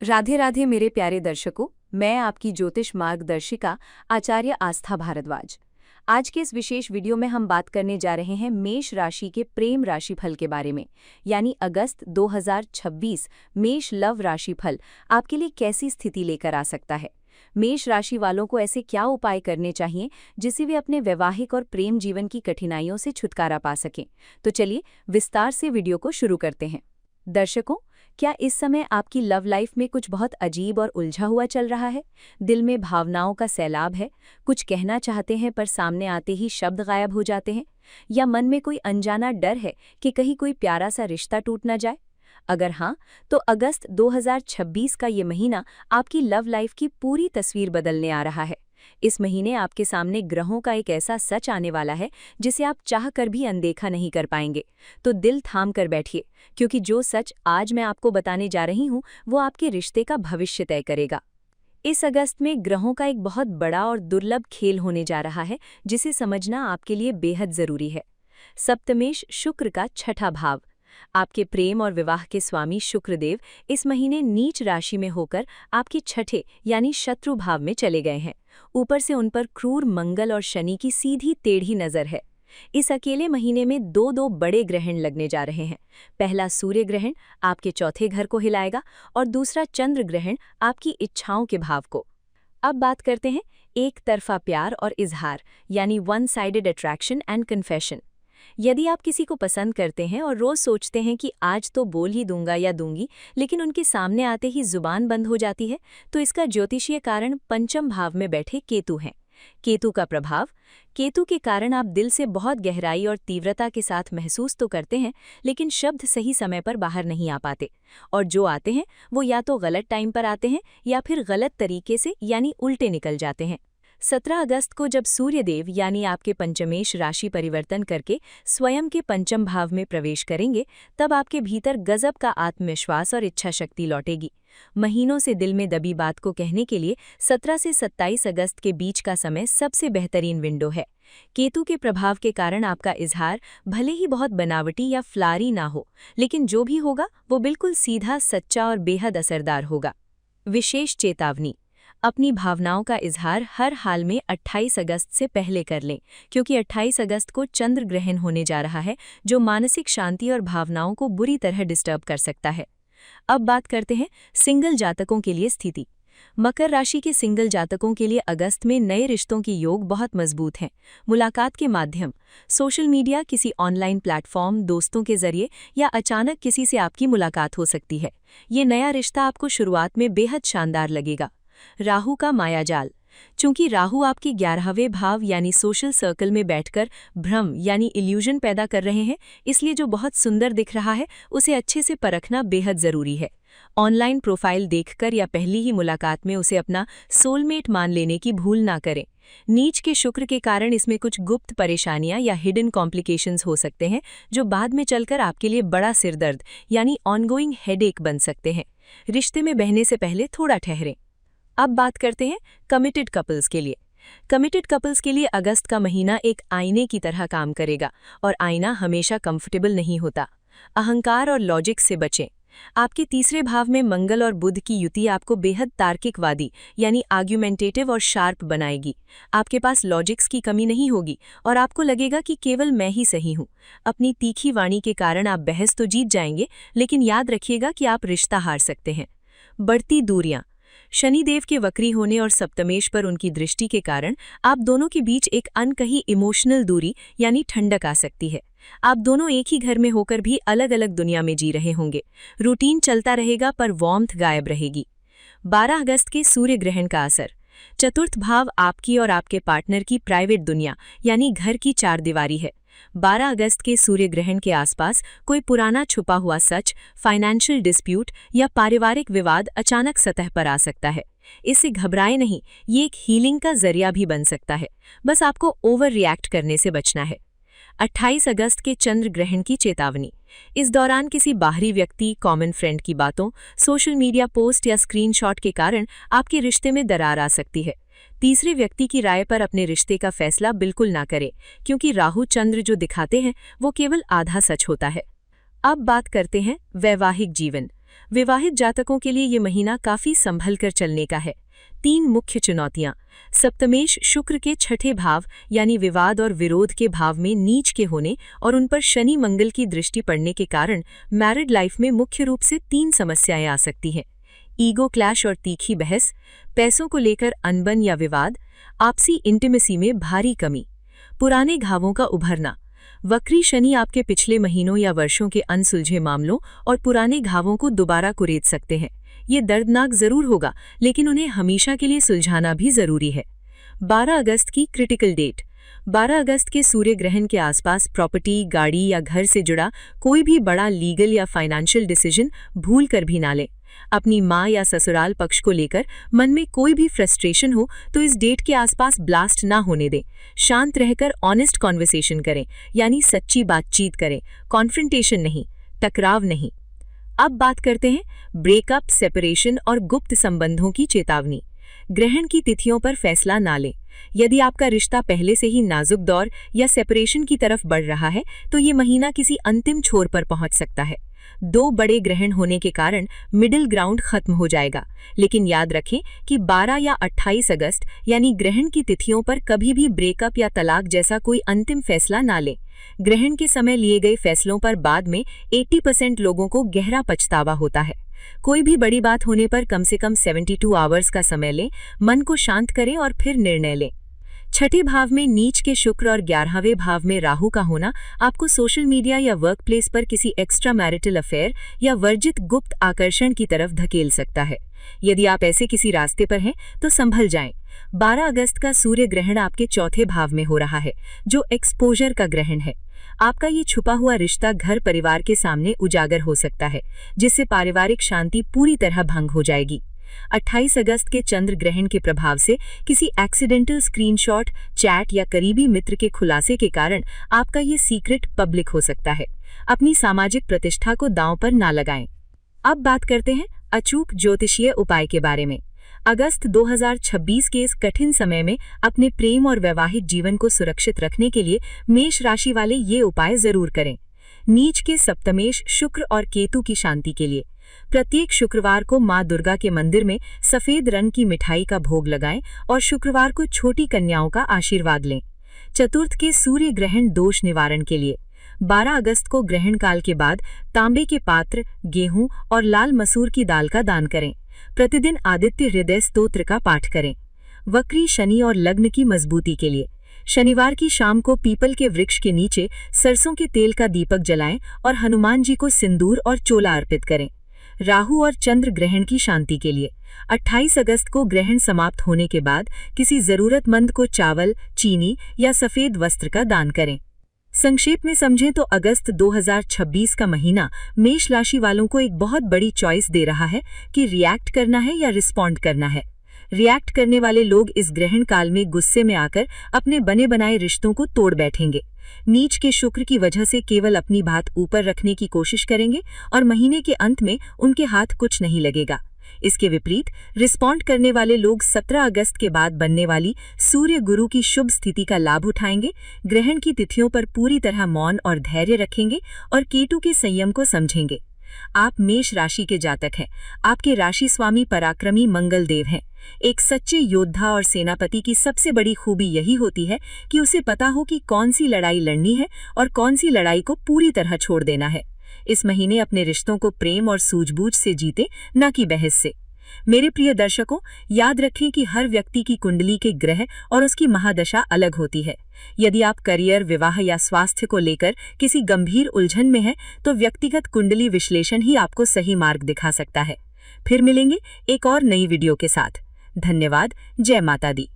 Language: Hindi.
राधे राधे मेरे प्यारे दर्शकों, मैं आपकी ज्योतिष मार्गदर्शिका आचार्य आस्था भारद्वाज। आज के इस विशेष वीडियो में हम बात करने जा रहे हैं मेष राशि के प्रेम राशिफल के बारे में, यानी अगस्त 2026 मेष लव राशिफल आपके लिए कैसी स्थिति लेकर आ सकता है। मेष राशि वालों को ऐसे क्या उपाय करने चाहिए जिससे वे अपने वैवाहिक और प्रेम जीवन की कठिनाइयों से छुटकारा पा सकें। तो चलिए विस्तार से वीडियो को शुरू करते हैं। दर्शकों, क्या इस समय आपकी लव लाइफ में कुछ बहुत अजीब और उलझा हुआ चल रहा है? दिल में भावनाओं का सैलाब है, कुछ कहना चाहते हैं पर सामने आते ही शब्द गायब हो जाते हैं, या मन में कोई अनजाना डर है कि कहीं कोई प्यारा सा रिश्ता टूट ना जाए? अगर हाँ, तो अगस्त 2026 का ये महीना आपकी लव लाइफ की पूरी तस्वीर बदलने आ रहा है। इस महीने आपके सामने ग्रहों का एक ऐसा सच आने वाला है जिसे आप चाहकर भी अनदेखा नहीं कर पाएंगे। तो दिल थाम कर बैठिए, क्योंकि जो सच आज मैं आपको बताने जा रही हूँ वो आपके रिश्ते का भविष्य तय करेगा। इस अगस्त में ग्रहों का एक बहुत बड़ा और दुर्लभ खेल होने जा रहा है जिसे समझना आपके लिए बेहद जरूरी है। सप्तमेश शुक्र का छठा भाव, आपके प्रेम और विवाह के स्वामी शुक्रदेव इस महीने नीच राशि में होकर आपके छठे यानी शत्रु भाव में चले गए हैं। ऊपर से उन पर क्रूर मंगल और शनि की सीधी टेढ़ी नजर है। इस अकेले महीने में दो बड़े ग्रहण लगने जा रहे हैं। पहला सूर्य ग्रहण आपके चौथे घर को हिलाएगा और दूसरा चंद्र ग्रहण आपकी इच्छाओं के भाव को। अब बात करते हैं एक तरफा प्यार और इजहार, यानी one sided attraction and confession. यदि आप किसी को पसंद करते हैं और रोज सोचते हैं कि आज तो बोल ही दूंगा या दूंगी, लेकिन उनके सामने आते ही जुबान बंद हो जाती है, तो इसका ज्योतिषीय कारण पंचम भाव में बैठे केतु हैं। केतु का प्रभाव, केतु के कारण आप दिल से बहुत गहराई और तीव्रता के साथ महसूस तो करते हैं, लेकिन शब्द सही समय पर बाहर नहीं आ पाते, और जो आते हैं वो या तो गलत टाइम पर आते हैं या फिर गलत तरीके से यानी उल्टे निकल जाते हैं। 17 अगस्त को जब सूर्यदेव यानी आपके पंचमेश राशि परिवर्तन करके स्वयं के पंचम भाव में प्रवेश करेंगे, तब आपके भीतर गजब का आत्मविश्वास और इच्छा शक्ति लौटेगी। महीनों से दिल में दबी बात को कहने के लिए 17 से 27 अगस्त के बीच का समय सबसे बेहतरीन विंडो है। केतु के प्रभाव के कारण आपका इजहार भले ही बहुत बनावटी या फ्लारी ना हो, लेकिन जो भी होगा वो बिल्कुल सीधा, सच्चा और बेहद असरदार होगा। विशेष चेतावनी, अपनी भावनाओं का इजहार हर हाल में 28 अगस्त से पहले कर लें, क्योंकि 28 अगस्त को चंद्र ग्रहण होने जा रहा है जो मानसिक शांति और भावनाओं को बुरी तरह डिस्टर्ब कर सकता है। अब बात करते हैं सिंगल जातकों के लिए स्थिति। मकर राशि के सिंगल जातकों के लिए अगस्त में नए रिश्तों की योग बहुत मजबूत हैं। मुलाकात के माध्यम, सोशल मीडिया, किसी ऑनलाइन प्लेटफॉर्म, दोस्तों के जरिए या अचानक किसी से आपकी मुलाकात हो सकती है। ये नया रिश्ता आपको शुरुआत में बेहद शानदार लगेगा। राहु का मायाजाल, चूंकि राहु आपके 11वें भाव यानी सोशल सर्कल में बैठकर भ्रम यानी इल्यूजन पैदा कर रहे हैं, इसलिए जो बहुत सुंदर दिख रहा है उसे अच्छे से परखना बेहद जरूरी है। ऑनलाइन प्रोफाइल देखकर या पहली ही मुलाकात में उसे अपना सोलमेट मान लेने की भूल ना करें। नीच के शुक्र के कारण इसमें कुछ गुप्त परेशानियां या हिडन कॉम्प्लिकेशंस हो सकते हैं, जो बाद में चलकर आपके लिए बड़ा सिरदर्द यानी ऑनगोइंग हेडेक बन सकते हैं। रिश्ते में बहने से पहले थोड़ा ठहरें। अब बात करते हैं कमिटेड कपल्स के लिए। कमिटेड कपल्स के लिए अगस्त का महीना एक आईने की तरह काम करेगा, और आईना हमेशा कंफर्टेबल नहीं होता। अहंकार और लॉजिक से बचें। आपके तीसरे भाव में मंगल और बुध की युति आपको बेहद तार्किकवादी यानी आर्ग्यूमेंटेटिव और शार्प बनाएगी। आपके पास लॉजिक्स की कमी नहीं होगी और आपको लगेगा कि केवल मैं ही सही हूँ। अपनी तीखी वाणी के कारण आप बहस तो जीत जाएंगे, लेकिन याद रखिएगा कि आप रिश्ता हार सकते हैं। बढ़ती दूरियां, शनिदेव के वक्री होने और सप्तमेश पर उनकी दृष्टि के कारण आप दोनों के बीच एक अनकही इमोशनल दूरी यानी ठंडक आ सकती है। आप दोनों एक ही घर में होकर भी अलग अलग दुनिया में जी रहे होंगे। रूटीन चलता रहेगा पर वार्मथ गायब रहेगी। 12 अगस्त के सूर्य ग्रहण का असर, चतुर्थ भाव आपकी और आपके पार्टनर की प्राइवेट दुनिया यानी घर की चारदीवारी है। 12 अगस्त के सूर्य ग्रहण के आसपास कोई पुराना छुपा हुआ सच, फाइनेंशियल डिस्प्यूट या पारिवारिक विवाद अचानक सतह पर आ सकता है। इससे घबराएं नहीं, ये एक हीलिंग का जरिया भी बन सकता है। बस आपको ओवर रिएक्ट करने से बचना है। 28 अगस्त के चंद्र ग्रहण की चेतावनी, इस दौरान किसी बाहरी व्यक्ति, कॉमन फ्रेंड की बातों, सोशल मीडिया पोस्ट या स्क्रीनशॉट के कारण आपके रिश्ते में दरार आ सकती है। तीसरे व्यक्ति की राय पर अपने रिश्ते का फैसला बिल्कुल ना करें, क्योंकि राहु चंद्र जो दिखाते हैं वो केवल आधा सच होता है। अब बात करते हैं वैवाहिक जीवन। विवाहित जातकों के लिए ये महीना काफी संभल कर चलने का है। 3 मुख्य चुनौतियां। सप्तमेश शुक्र के छठे भाव यानी विवाद और विरोध के भाव में नीच के होने और उन पर शनि मंगल की दृष्टि पड़ने के कारण मैरिड लाइफ में मुख्य रूप से 3 समस्याएं आ सकती हैं। ईगो क्लैश और तीखी बहस, पैसों को लेकर अनबन या विवाद, आपसी इंटीमेसी में भारी कमी, पुराने घावों का उभरना। वक्री शनि आपके पिछले महीनों या वर्षों के अनसुलझे मामलों और पुराने घावों को दोबारा कुरेद सकते हैं। ये दर्दनाक जरूर होगा, लेकिन उन्हें हमेशा के लिए सुलझाना भी जरूरी है। 12 अगस्त की क्रिटिकल डेट। 12 अगस्त के सूर्य ग्रहण के आसपास प्रॉपर्टी, गाड़ी या घर से जुड़ा कोई भी बड़ा लीगल या फाइनेंशियल डिसीजन भूल कर भी ना लें। अपनी माँ या ससुराल पक्ष को लेकर मन में कोई भी फ्रस्ट्रेशन हो तो इस डेट के आसपास ब्लास्ट ना होने दें। शांत रहकर ऑनेस्ट कॉन्वर्सेशन करें, यानी सच्ची बातचीत करें, कॉन्फ्रंटेशन नहीं, टकराव नहीं। अब बात करते हैं ब्रेकअप, सेपरेशन और गुप्त संबंधों की चेतावनी। ग्रहण की तिथियों पर फैसला ना लें। यदि आपका रिश्ता पहले से ही नाजुक दौर या सेपरेशन की तरफ बढ़ रहा है तो ये महीना किसी अंतिम छोर पर पहुंच सकता है। 2 बड़े ग्रहण होने के कारण मिडिल ग्राउंड खत्म हो जाएगा, लेकिन याद रखें कि 12 या 28 अगस्त यानी ग्रहण की तिथियों पर कभी भी ब्रेकअप या तलाक जैसा कोई अंतिम फैसला ना लें। ग्रहण के समय लिए गए फैसलों पर बाद में 80% लोगों को गहरा पछतावा होता है। कोई भी बड़ी बात होने पर कम से कम 72 आवर्स का समय लें, मन को शांत करें और फिर निर्णय लें। छठे भाव में नीच के शुक्र और 11वें भाव में राहु का होना आपको सोशल मीडिया या वर्क प्लेस पर किसी एक्स्ट्रा मैरिटल अफेयर या वर्जित गुप्त आकर्षण की तरफ धकेल सकता है। यदि आप ऐसे किसी रास्ते पर हैं तो संभल जाएं। 12 अगस्त का सूर्य ग्रहण आपके चौथे भाव में हो रहा है, जो एक्सपोजर का ग्रहण है। आपका ये छुपा हुआ रिश्ता घर परिवार के सामने उजागर हो सकता है, जिससे पारिवारिक शांति पूरी तरह भंग हो जाएगी। 28 अगस्त के चंद्र ग्रहण के प्रभाव से किसी एक्सीडेंटल स्क्रीनशॉट, चैट या करीबी मित्र के खुलासे के कारण आपका ये सीक्रेट पब्लिक हो सकता है। अपनी सामाजिक प्रतिष्ठा को दांव पर ना लगाएं। अब बात करते हैं अचूक ज्योतिषीय उपाय के बारे में। अगस्त 2026 के इस कठिन समय में अपने प्रेम और वैवाहिक जीवन को सुरक्षित रखने के लिए मेष राशि वाले ये उपाय जरूर करें। नीच के सप्तमेश शुक्र और केतु की शांति के लिए प्रत्येक शुक्रवार को मां दुर्गा के मंदिर में सफेद रंग की मिठाई का भोग लगाएं और शुक्रवार को छोटी कन्याओं का आशीर्वाद लें। चतुर्थ के सूर्य ग्रहण दोष निवारण के लिए 12 अगस्त को ग्रहण काल के बाद तांबे के पात्र, गेहूं और लाल मसूर की दाल का दान करें। प्रतिदिन आदित्य हृदय स्तोत्र का पाठ करें। वक्री शनि और लग्न की मजबूती के लिए शनिवार की शाम को पीपल के वृक्ष के नीचे सरसों के तेल का दीपक जलाएं और हनुमान जी को सिंदूर और चोला अर्पित करें। राहु और चंद्र ग्रहण की शांति के लिए 28 अगस्त को ग्रहण समाप्त होने के बाद किसी जरूरतमंद को चावल, चीनी या सफेद वस्त्र का दान करें। संक्षेप में समझें तो अगस्त 2026 का महीना मेष राशि वालों को एक बहुत बड़ी चॉइस दे रहा है कि रिएक्ट करना है या रिस्पॉन्ड करना है। रिएक्ट करने वाले लोग इस ग्रहण काल में गुस्से में आकर अपने बने बनाए रिश्तों को तोड़ बैठेंगे। नीच के शुक्र की वजह से केवल अपनी बात ऊपर रखने की कोशिश करेंगे और महीने के अंत में उनके हाथ कुछ नहीं लगेगा। इसके विपरीत रिस्पॉन्ड करने वाले लोग 17 अगस्त के बाद बनने वाली सूर्य गुरु की शुभ स्थिति का लाभ उठाएंगे, ग्रहण की तिथियों पर पूरी तरह मौन और धैर्य रखेंगे और केतु के संयम को समझेंगे। आप मेष राशि के जातक हैं। आपके राशि स्वामी पराक्रमी मंगल देव हैं। एक सच्चे योद्धा और सेनापति की सबसे बड़ी खूबी यही होती है कि उसे पता हो कि कौन सी लड़ाई लड़नी है और कौन सी लड़ाई को पूरी तरह छोड़ देना है। इस महीने अपने रिश्तों को प्रेम और सूझबूझ से जीते, न कि बहस से। मेरे प्रिय दर्शकों, याद रखें कि हर व्यक्ति की कुंडली के ग्रह और उसकी महादशा अलग होती है। यदि आप करियर, विवाह या स्वास्थ्य को लेकर किसी गंभीर उलझन में हैं, तो व्यक्तिगत कुंडली विश्लेषण ही आपको सही मार्ग दिखा सकता है। फिर मिलेंगे एक और नई वीडियो के साथ। धन्यवाद। जय माता दी।